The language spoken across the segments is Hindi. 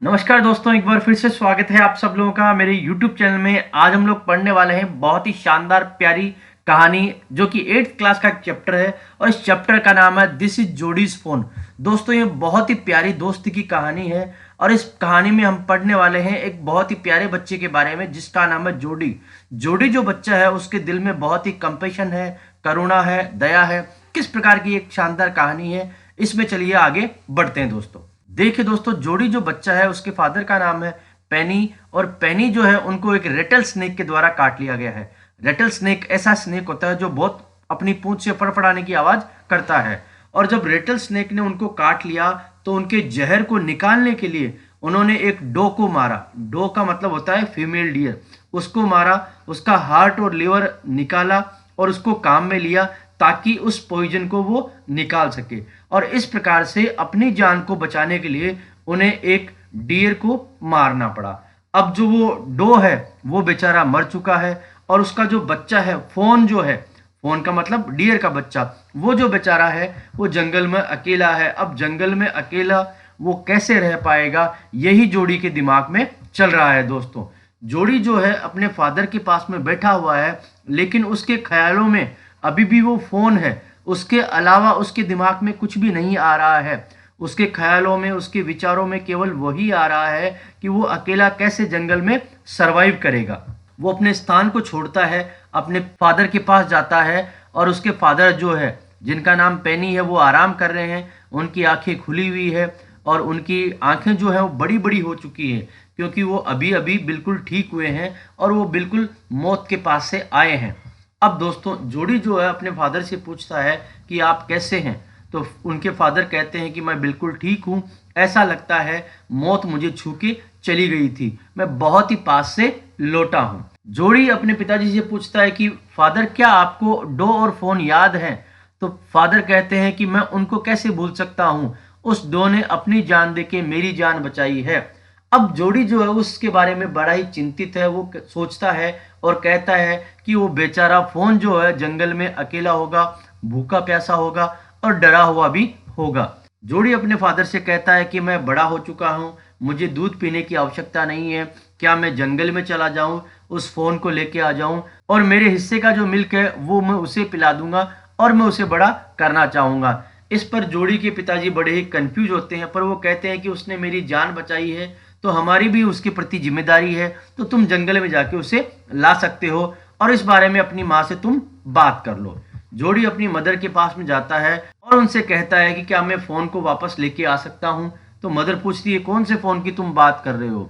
नमस्कार दोस्तों, एक बार फिर से स्वागत है आप सब लोगों का मेरे YouTube चैनल में। आज हम लोग पढ़ने वाले हैं बहुत ही शानदार प्यारी कहानी जो कि 8th क्लास का चैप्टर है और इस चैप्टर का नाम है दिस इज जोडीज फोन। दोस्तों, ये बहुत ही प्यारी दोस्ती की कहानी है और इस कहानी में हम पढ़ने वाले हैं एक बहुत ही प्यारे बच्चे के बारे में जिसका नाम है जोडी। जोडी जो बच्चा है उसके दिल में बहुत ही कंपैशन है, करुणा है, दया है। किस प्रकार की एक शानदार कहानी है, इसमें चलिए आगे बढ़ते हैं दोस्तों। देखिए दोस्तों, जोडी जो बच्चा है उसके फादर का नाम है पेनी और पेनी जो है उनको एक रेटल स्नेक के द्वारा काट लिया गया है। रेटल स्नेक ऐसा स्नेक होता है जो बहुत अपनी पूंछ से फड़फड़ाने की आवाज करता है और जब रेटल स्नेक ने उनको काट लिया तो उनके जहर को निकालने के लिए उन्होंने एक डो को मारा। डो का मतलब होता है फीमेल डियर। उसको मारा, उसका हार्ट और लिवर निकाला और उसको काम में लिया ताकि उस पॉइजन को वो निकाल सके। और इस प्रकार से अपनी जान को बचाने के लिए उन्हें एक डियर को मारना पड़ा। अब जो वो डो है वो बेचारा मर चुका है और उसका जो बच्चा है फोन जो है, फोन का मतलब डियर का बच्चा, वो जो बेचारा है वो जंगल में अकेला है। अब जंगल में अकेला वो कैसे रह पाएगा, यही जोड़ी के दिमाग में चल रहा है दोस्तों। जोड़ी जो है अपने फादर के पास में बैठा हुआ है लेकिन उसके ख्यालों में अभी भी वो फोन है। उसके अलावा उसके दिमाग में कुछ भी नहीं आ रहा है। उसके ख्यालों में, उसके विचारों में केवल वही आ रहा है कि वो अकेला कैसे जंगल में सरवाइव करेगा। वो अपने स्थान को छोड़ता है, अपने फादर के पास जाता है और उसके फादर जो है जिनका नाम पेनी है वो आराम कर रहे हैं। उनकी आंखें खुली हुई है और उनकी आंखें जो है वो बड़ी बड़ी हो चुकी है क्योंकि वो अभी अभी बिल्कुल ठीक हुए हैं और वो बिल्कुल मौत के पास से आए हैं। अब दोस्तों, जोड़ी जो है अपने फादर से पूछता है कि आप कैसे हैं, तो उनके फादर कहते हैं कि मैं बिल्कुल ठीक हूँ। ऐसा लगता है मौत मुझे छू के चली गई थी, मैं बहुत ही पास से लौटा हूँ। जोड़ी अपने पिताजी से पूछता है कि फादर क्या आपको डो और फोन याद है? तो फादर कहते हैं कि मैं उनको कैसे भूल सकता हूँ, उस डो ने अपनी जान देके मेरी जान बचाई है। अब जोड़ी जो है उसके बारे में बड़ा ही चिंतित है। वो सोचता है और कहता है कि वो बेचारा फोन जो है जंगल में अकेला होगा, भूखा प्यासा होगा और डरा हुआ भी होगा। जोड़ी अपने फादर से कहता है कि मैं बड़ा हो चुका हूँ, मुझे दूध पीने की आवश्यकता नहीं है। क्या मैं जंगल में चला जाऊं, उस फोन को लेके आ जाऊं और मेरे हिस्से का जो मिल्क है वो मैं उसे पिला दूंगा और मैं उसे बड़ा करना चाहूंगा। इस पर जोड़ी के पिताजी बड़े ही कंफ्यूज होते हैं, पर वो कहते हैं कि उसने मेरी जान बचाई है तो हमारी भी उसके प्रति जिम्मेदारी है, तो तुम जंगल में जाके उसे ला सकते हो और इस बारे में अपनी माँ से तुम बात कर लो। जोड़ी अपनी मदर के पास में जाता है और उनसे कहता है कि क्या मैं फोन को वापस लेके आ सकता हूँ। तो मदर पूछती है कौन से फोन की तुम बात कर रहे हो?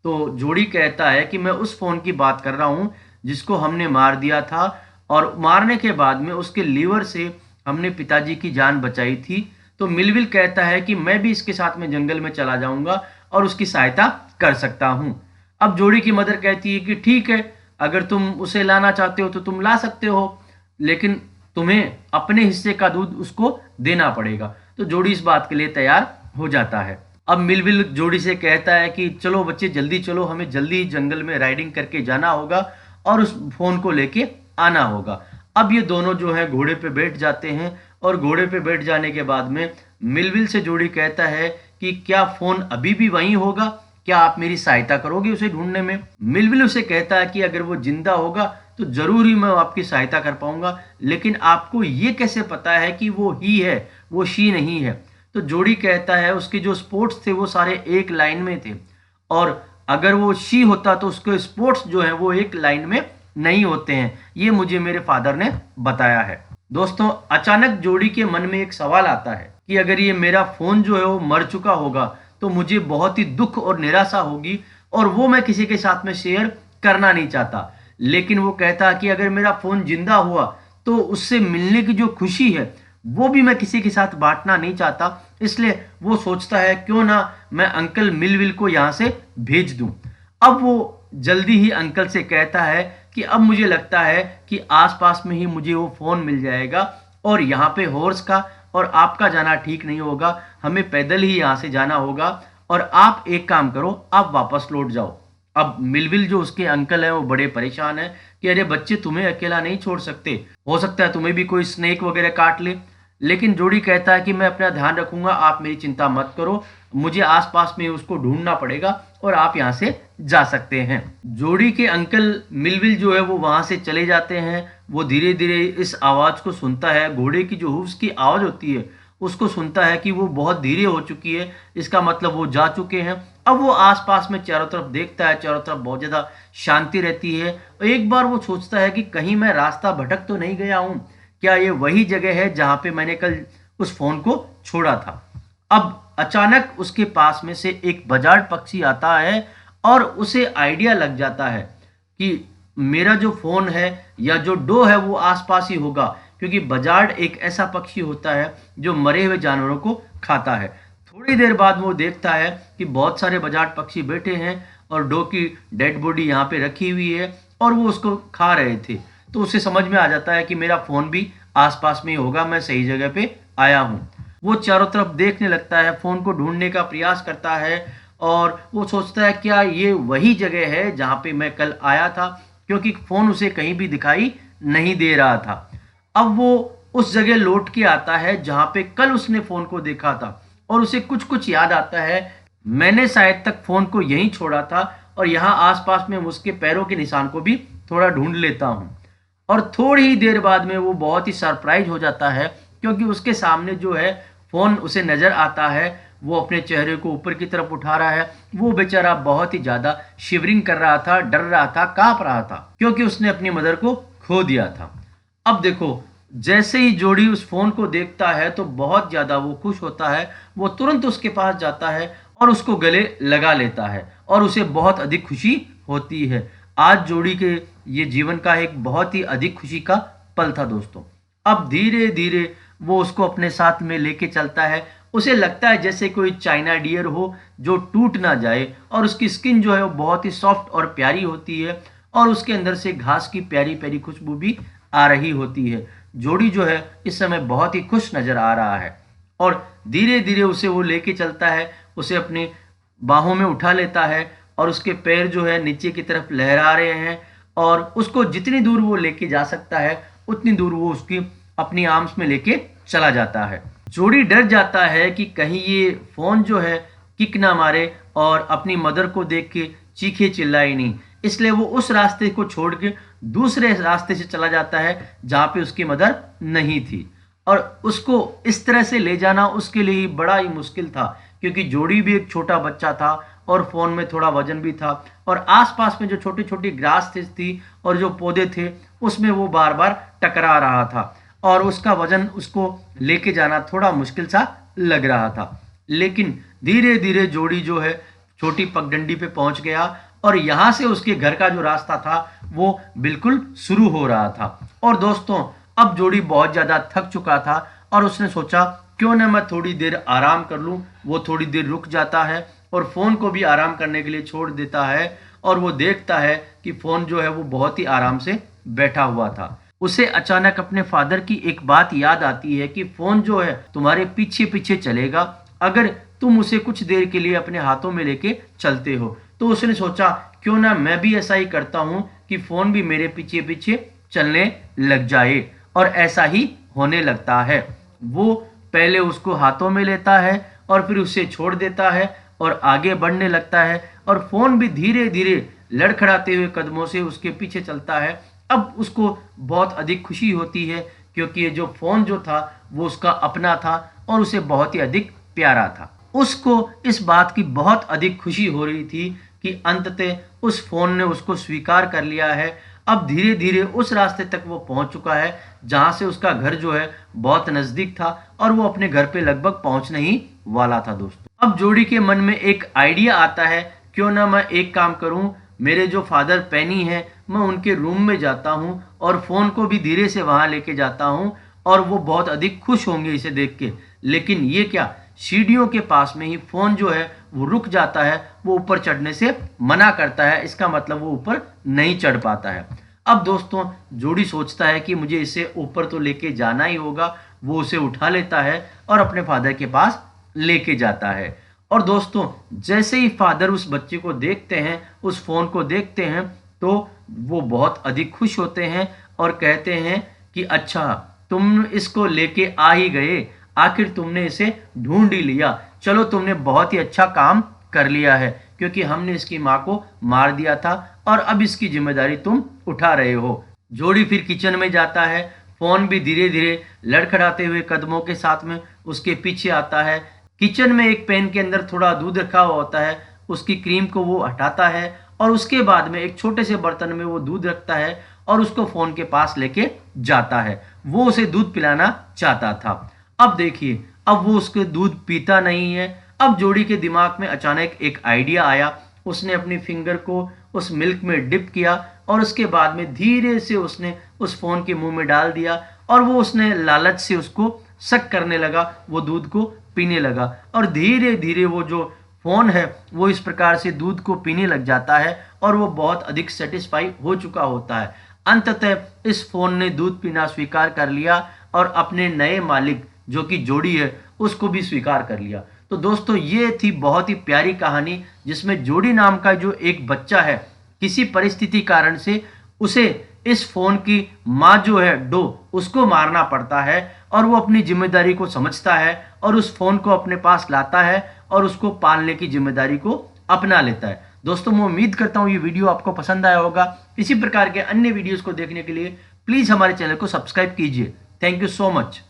तो जोड़ी कहता है कि मैं उस फोन की बात कर रहा हूँ जिसको हमने मार दिया था और मारने के बाद में उसके लीवर से हमने पिताजी की जान बचाई थी। तो मिलविल कहता है कि मैं भी इसके साथ में जंगल में चला जाऊंगा और उसकी सहायता कर सकता हूं। अब जोड़ी की मदर कहती है कि ठीक है, अगर तुम उसे लाना चाहते हो तो तुम ला सकते हो, लेकिन तुम्हें अपने हिस्से का दूध उसको देना पड़ेगा। तो जोड़ी इस बात के लिए तैयार हो जाता है। अब मिलविल जोड़ी से कहता है कि चलो बच्चे जल्दी चलो, हमें जल्दी जंगल में राइडिंग करके जाना होगा और उस फोन को लेके आना होगा। अब ये दोनों जो है घोड़े पे बैठ जाते हैं और घोड़े पे बैठ जाने के बाद में मिलविल से जोड़ी कहता है कि क्या फोन अभी भी वहीं होगा, क्या आप मेरी सहायता करोगे उसे ढूंढने में? मिलविल उसे कहता है कि अगर वो जिंदा होगा तो जरूर ही मैं आपकी सहायता कर पाऊंगा, लेकिन आपको ये कैसे पता है कि वो ही है, वो शी नहीं है? तो जोड़ी कहता है उसके जो स्पोर्ट्स थे वो सारे एक लाइन में थे और अगर वो शी होता तो उसके स्पोर्ट्स जो है वो एक लाइन में नहीं होते हैं, ये मुझे मेरे फादर ने बताया है। दोस्तों, अचानक जोड़ी के मन में एक सवाल आता है कि अगर ये मेरा फोन जो है वो मर चुका होगा तो मुझे बहुत ही दुख और निराशा होगी और वो मैं किसी के साथ में शेयर करना नहीं चाहता। लेकिन वो कहता कि अगर मेरा फोन जिंदा हुआ तो उससे मिलने की जो खुशी है वो भी मैं किसी के साथ बांटना नहीं चाहता। इसलिए वो सोचता है क्यों ना मैं अंकल मिलविल को यहाँ से भेज दूं। अब वो जल्दी ही अंकल से कहता है कि अब मुझे लगता है कि आसपास में ही मुझे वो फोन मिल जाएगा और यहाँ पे हॉर्स का और आपका जाना ठीक नहीं होगा, हमें पैदल ही यहाँ से जाना होगा और आप एक काम करो, आप वापस लौट जाओ। अब मिलविल जो उसके अंकल हैं वो बड़े परेशान हैं कि अरे बच्चे, तुम्हें अकेला नहीं छोड़ सकते, हो सकता है तुम्हें भी कोई स्नेक वगैरह काट ले। लेकिन जोड़ी कहता है कि मैं अपना ध्यान रखूंगा, आप मेरी चिंता मत करो। मुझे आसपास में उसको ढूंढना पड़ेगा और आप यहाँ से जा सकते हैं। जोड़ी के अंकल मिलविल जो है वो वहां से चले जाते हैं। वो धीरे धीरे इस आवाज को सुनता है, घोड़े की जो हूफ की आवाज होती है उसको सुनता है कि वो बहुत धीरे हो चुकी है, इसका मतलब वो जा चुके हैं। अब वो आसपास में चारों तरफ देखता है, चारों तरफ बहुत ज्यादा शांति रहती है। एक बार वो सोचता है कि कहीं मैं रास्ता भटक तो नहीं गया हूं, क्या ये वही जगह है जहां पे मैंने कल उस फोन को छोड़ा था। अब अचानक उसके पास में से एक बजाड़ पक्षी आता है और उसे आइडिया लग जाता है कि मेरा जो फोन है या जो डो है वो आसपास ही होगा, क्योंकि बजाड़ एक ऐसा पक्षी होता है जो मरे हुए जानवरों को खाता है। थोड़ी देर बाद वो देखता है कि बहुत सारे बजाड़ पक्षी बैठे हैं और डो की डेड बॉडी यहाँ पे रखी हुई है और वो उसको खा रहे थे। तो उसे समझ में आ जाता है कि मेरा फोन भी आसपास में ही होगा, मैं सही जगह पे आया हूँ। वो चारों तरफ देखने लगता है, फोन को ढूंढने का प्रयास करता है और वो सोचता है क्या ये वही जगह है जहां पे मैं कल आया था, क्योंकि फोन उसे कहीं भी दिखाई नहीं दे रहा था। अब वो उस जगह लौट के आता है जहां पे कल उसने फोन को देखा था और उसे कुछ कुछ याद आता है, मैंने शायद तक फोन को यहीं छोड़ा था और यहाँ आसपास में उसके पैरों के निशान को भी थोड़ा ढूंढ लेता हूँ। और थोड़ी ही देर बाद में वो बहुत ही सरप्राइज हो जाता है, क्योंकि उसके सामने जो है फोन उसे नजर आता है। वो अपने चेहरे को ऊपर की तरफ उठा रहा है। वो बेचारा बहुत ही ज्यादा शिवरिंग कर रहा था, डर रहा था, कांप रहा था, क्योंकि उसने अपनी मदर को खो दिया था। अब देखो, जैसे ही जोड़ी उस फोन को देखता है तो बहुत ज्यादा वो खुश होता है। वो तुरंत उसके पास जाता है और उसको गले लगा लेता है और उसे बहुत अधिक खुशी होती है। आज जोड़ी के ये जीवन का एक बहुत ही अधिक खुशी का पल था दोस्तों। अब धीरे धीरे वो उसको अपने साथ में लेके चलता है। उसे लगता है जैसे कोई चाइना डियर हो जो टूट ना जाए, और उसकी स्किन जो है वो बहुत ही सॉफ्ट और प्यारी होती है और उसके अंदर से घास की प्यारी प्यारी खुशबू भी आ रही होती है। जोड़ी जो है इस समय बहुत ही खुश नजर आ रहा है और धीरे धीरे उसे वो लेके चलता है, उसे अपनी बाहों में उठा लेता है और उसके पैर जो है नीचे की तरफ लहरा रहे हैं और उसको जितनी दूर वो लेके जा सकता है उतनी दूर वो उसकी अपनी आर्म्स में लेके चला जाता है। जोड़ी डर जाता है कि कहीं ये फोन जो है किक ना मारे और अपनी मदर को देख के चीखे चिल्लाए नहीं, इसलिए वो उस रास्ते को छोड़ के दूसरे रास्ते से चला जाता है जहां पे उसकी मदर नहीं थी। और उसको इस तरह से ले जाना उसके लिए बड़ा ही मुश्किल था, क्योंकि जोड़ी भी एक छोटा बच्चा था और फोन में थोड़ा वजन भी था और आसपास में जो छोटी छोटी ग्रास थी और जो पौधे थे उसमें वो बार बार टकरा रहा था और उसका वजन उसको लेके जाना थोड़ा मुश्किल सा लग रहा था। लेकिन धीरे धीरे जोड़ी जो है छोटी पगडंडी पे पहुंच गया और यहां से उसके घर का जो रास्ता था वो बिल्कुल शुरू हो रहा था। और दोस्तों, अब जोड़ी बहुत ज्यादा थक चुका था और उसने सोचा क्यों ना मैं थोड़ी देर आराम कर लूं। वो थोड़ी देर रुक जाता है और फोन को भी आराम करने के लिए छोड़ देता है और वो देखता है कि फोन जो है वो बहुत ही आराम से बैठा हुआ था। उसे अचानक अपने फादर की एक बात याद आती है कि फोन जो है तुम्हारे पीछे पीछे चलेगा अगर तुम उसे कुछ देर के लिए अपने हाथों में लेके चलते हो। तो उसने सोचा क्यों ना मैं भी ऐसा ही करता हूं कि फोन भी मेरे पीछे पीछे चलने लग जाए, और ऐसा ही होने लगता है। वो पहले उसको हाथों में लेता है और फिर उसे छोड़ देता है और आगे बढ़ने लगता है और फोन भी धीरे धीरे लड़खड़ाते हुए कदमों से उसके पीछे चलता है। अब उसको बहुत अधिक खुशी होती है, क्योंकि ये जो फोन जो था वो उसका अपना था और उसे बहुत ही अधिक प्यारा था। उसको इस बात की बहुत अधिक खुशी हो रही थी कि अंततः उस फोन ने उसको स्वीकार कर लिया है। अब धीरे धीरे उस रास्ते तक वो पहुंच चुका है जहां से उसका घर जो है बहुत नजदीक था और वो अपने घर पे लगभग पहुंचने ही वाला था दोस्तों। अब जोड़ी के मन में एक आइडिया आता है, क्यों ना मैं एक काम करूं, मेरे जो फादर पेनी है मैं उनके रूम में जाता हूं और फोन को भी धीरे से वहां लेके जाता हूं और वो बहुत अधिक खुश होंगे इसे देख के। लेकिन ये क्या, सीढ़ियों के पास में ही फोन जो है वो रुक जाता है, वो ऊपर चढ़ने से मना करता है। इसका मतलब वो ऊपर नहीं चढ़ पाता है। अब दोस्तों, जोड़ी सोचता है कि मुझे इसे ऊपर तो लेके जाना ही होगा। वो उसे उठा लेता है और अपने फादर के पास लेके जाता है। और दोस्तों, जैसे ही फादर उस बच्चे को देखते हैं, उस फोन को देखते हैं, तो वो बहुत अधिक खुश होते हैं और कहते हैं कि अच्छा, तुम इसको लेके आ ही गए, आखिर तुमने इसे ढूंढ ही लिया। चलो तुमने बहुत ही अच्छा काम कर लिया है, क्योंकि हमने इसकी माँ को मार दिया था और अब इसकी जिम्मेदारी तुम उठा रहे हो। जोड़ी फिर किचन में जाता है। फोन भी धीरे धीरे लड़खड़ाते हुए कदमों के साथ में उसके पीछे आता है। किचन में एक पैन के अंदर थोड़ा दूध रखा हुआ होता है, उसकी क्रीम को वो हटाता है और उसके बाद में एक छोटे से बर्तन में वो दूध रखता है और उसको फोन के पास लेके जाता है। वो उसे दूध पिलाना चाहता था। अब देखिए, अब वो उसके दूध पीता नहीं है। अब जोड़ी के दिमाग में अचानक एक आइडिया आया। उसने अपनी फिंगर को उस मिल्क में डिप किया और उसके बाद में धीरे से उसने उस फोन के मुंह में डाल दिया और वो उसने लालच से उसको शक करने लगा, वो दूध को पीने लगा और धीरे धीरे वो जो फोन है वो इस प्रकार से दूध को पीने लग जाता है और वो बहुत अधिक सेटिस्फाई हो चुका होता है। अंततः इस फोन ने दूध पीना स्वीकार कर लिया और अपने नए मालिक जो कि जोड़ी है उसको भी स्वीकार कर लिया। तो दोस्तों, ये थी बहुत ही प्यारी कहानी जिसमें जोड़ी नाम का जो एक बच्चा है, किसी परिस्थिति कारण से उसे इस फोन की माँ जो है डो, उसको मारना पड़ता है और वो अपनी जिम्मेदारी को समझता है और उस फोन को अपने पास लाता है और उसको पालने की जिम्मेदारी को अपना लेता है। दोस्तों, मैं उम्मीद करता हूँ ये वीडियो आपको पसंद आया होगा। इसी प्रकार के अन्य वीडियोस को देखने के लिए प्लीज हमारे चैनल को सब्सक्राइब कीजिए। Thank you so much.